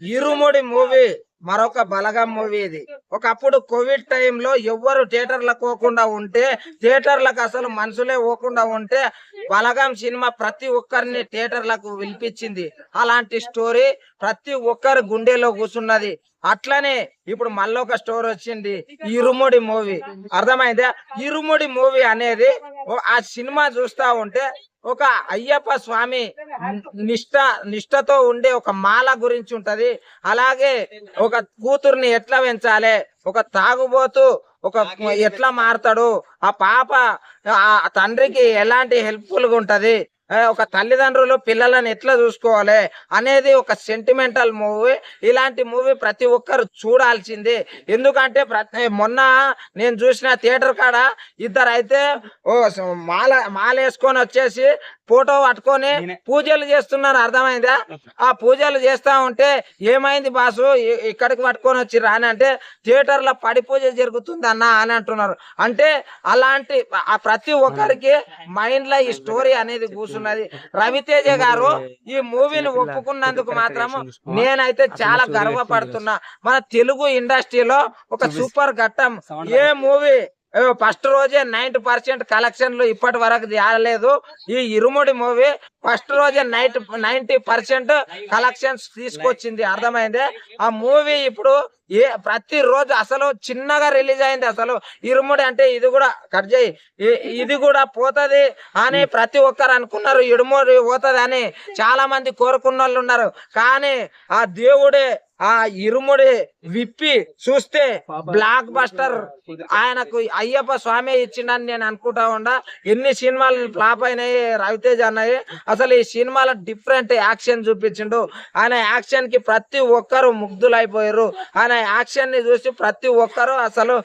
ఇరుముడి movie మరొక బలగం movie ఇది. ఒకప్పుడు కోవిడ్ టైంలో ఎవ్వరు థియేటర్లకు పోకుండా ఉంటే, థియేటర్లకు అసలు మనుషులే పోకుండా ఉంటే బలగం సినిమా ప్రతి ఒక్కరిని థియేటర్లకు పిలిపించింది. అలాంటి స్టోరీ ప్రతి ఒక్కరి గుండెలో కూర్చున్నది. అట్లనే ఇప్పుడు మళ్ళొక స్టోరీ వచ్చింది, ఇరుముడి మూవీ. అర్థమైందా? ఇరుముడి మూవీ అనేది ఆ సినిమా చూస్తా ఉంటే ఒక అయ్యప్ప స్వామి నిష్టతో ఉండే ఒక మాల గురించి ఉంటది. అలాగే ఒక కూతుర్ని ఎట్లా పెంచాలి, ఒక తాగుబోతు ఒక ఎట్లా మారతాడు, ఆ పాప ఆ తండ్రికి ఎలాంటి హెల్ప్ఫుల్ గా ఉంటది, ఒక తల్లిదండ్రులు పిల్లలను ఎట్లా చూసుకోవాలి అనేది ఒక సెంటిమెంటల్ మూవీ. ఇలాంటి మూవీ ప్రతి ఒక్కరు చూడాల్సిందే. ఎందుకంటే మొన్న నేను చూసిన థియేటర్ కాడ ఇద్దరు అయితే మాల వేసుకొని వచ్చేసి ఫోటో పట్టుకొని పూజలు చేస్తున్నారు. అర్థమైందా? ఆ పూజలు చేస్తా ఉంటే ఏమైంది బాసు ఇక్కడికి పట్టుకొని వచ్చి రాని అంటే థియేటర్ లో పడి పూజ జరుగుతుంది అన్న అని అంటున్నారు. అంటే అలాంటి ప్రతి ఒక్కరికి మైండ్ లో ఈ స్టోరీ అనేది కూర్చున్నది. రవితేజ గారు ఈ మూవీని ఒప్పుకున్నందుకు మాత్రం నేనైతే చాలా గర్వపడుతున్నా. మన తెలుగు ఇండస్ట్రీలో ఒక సూపర్ ఘట్టం. ఏ మూవీ ఫస్ట్ రోజే 90% కలెక్షన్లు ఇప్పటి వరకు తేలేదు. ఈ ఇరుముడి మూవీ ఫస్ట్ రోజే 90% కలెక్షన్స్ తీసుకొచ్చింది. అర్థమైంది? ఆ మూవీ ఇప్పుడు ప్రతి రోజు అసలు చిన్నగా రిలీజ్ అయింది. అసలు ఇరుముడి అంటే ఇది కూడా కట్ చేయి, ఇది కూడా పోతది అని ప్రతి ఒక్కరు అనుకున్నారు. ఇరుముడి పోతది అని చాలా మంది కోరుకున్న వాళ్ళు ఉన్నారు. కానీ ఆ దేవుడే ఆ ఇరుముడి విప్పి చూస్తే బ్లాక్ బస్టర్ ఆయనకు అయ్యప్ప స్వామి ఇచ్చిండని నేను అనుకుంటా ఉండా. ఎన్ని సినిమాలు ఫ్లాప్ అయినాయి రవితేజ అన్నాయి. అసలు ఈ సినిమాలో డిఫరెంట్ యాక్షన్ చూపించిండు. ఆయన యాక్షన్ కి ప్రతి ఒక్కరు ముగ్ధులైపోయారు. ఆయన యాక్షన్ ని చూసి ప్రతి ఒక్కరు అసలు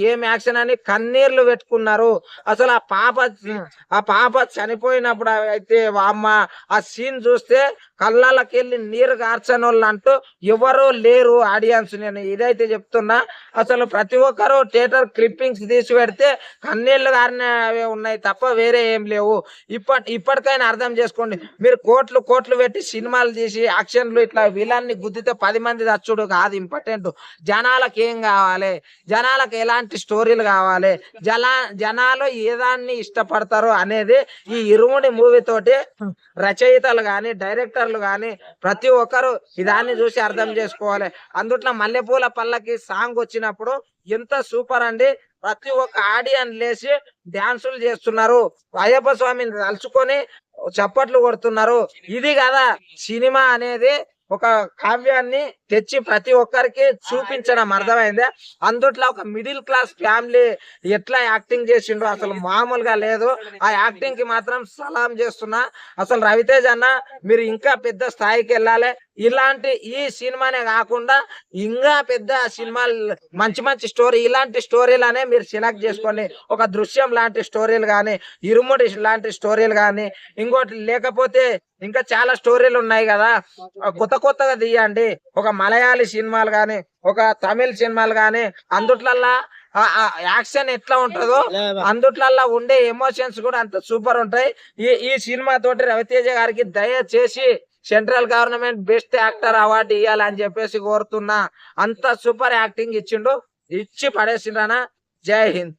ఏం యాక్షన్ అని కన్నీళ్లు పెట్టుకున్నారు. అసలు ఆ పాప చనిపోయినప్పుడు అయితే అమ్మ ఆ సీన్ చూస్తే కళ్ళకి వెళ్ళి నీరు కార్చని వాళ్ళు అంటూ ఎవరు లేరు ఆడియన్స్. నేను ఇదైతే చెప్తున్నా. అసలు ప్రతి ఒక్కరు థియేటర్ క్లిప్పింగ్స్ తీసి పెడితే కన్నీళ్లు గారినవే ఉన్నాయి తప్ప వేరే ఏం లేవు. ఇప్పటికైనా అర్థం చేసుకోండి. మీరు కోట్లు పెట్టి సినిమాలు తీసి యాక్షన్లు ఇట్లా విలన్ని గుద్దితే 10 మంది చచ్చుడు కాదు ఇంపార్టెంట్. జనాలకు ఏం కావాలి, జనాలకు ఎలాంటి స్టోరీలు కావాలి, జనాలు ఏదాన్ని ఇష్టపడతారు అనేది ఈ ఇరుముడి మూవీ తోటి రచయితలు గాని డైరెక్టర్లు గాని ప్రతి ఒక్కరు ఇదాన్ని చూసి అర్థం చేసుకోవాలి. అందుట్లో మల్లెపూల పల్లకి సాంగ్ వచ్చినప్పుడు ఎంత సూపర్ అండి. ప్రతి ఒక్క ఆడియన్స్ లేచి డాన్సులు చేస్తున్నారు, అయ్యప్ప స్వామిని తలుచుకొని చప్పట్లు కొడుతున్నారు. ఇది కదా సినిమా అనేది. ఒక కావ్యాన్ని తెచ్చి ప్రతి ఒక్కరికి చూపించడం. అర్థమైందే? అందుట్లో ఒక మిడిల్ క్లాస్ ఫ్యామిలీ ఎట్లా యాక్టింగ్ చేసిండ్రు అసలు మామూలుగా లేదు. ఆ యాక్టింగ్ కి మాత్రం సలాం చేస్తున్నా. అసలు రవితేజ అన్న మీరు ఇంకా పెద్ద స్థాయికి వెళ్ళాలి. ఇలాంటి ఈ సినిమానే కాకుండా ఇంకా పెద్ద సినిమాలు మంచి మంచి స్టోరీ ఇలాంటి స్టోరీలనే మీరు సెలెక్ట్ చేసుకోండి. ఒక దృశ్యం లాంటి స్టోరీలు కానీ, ఇరుముడి లాంటి స్టోరీలు కానీ, ఇంకోటి లేకపోతే ఇంకా చాలా స్టోరీలు ఉన్నాయి కదా, కొత్తగా తీయండి. ఒక మలయాళీ సినిమాలు గాని, ఒక తమిళ సినిమాలు గాని, అందుట్లల్లా యాక్షన్ ఎట్లా ఉంటుందో అందుట్లల్లా ఉండే ఎమోషన్స్ కూడా అంత సూపర్ ఉంటాయి. ఈ సినిమా తోటి రవితేజ గారికి దయచేసి central government best actor award ఇవ్వాలని చెప్పేసి కోరుతున్నా. అంత సూపర్ యాక్టింగ్ ఇచ్చిండు, ఇచ్చి పడేసిండ్రనా. జై హింద్.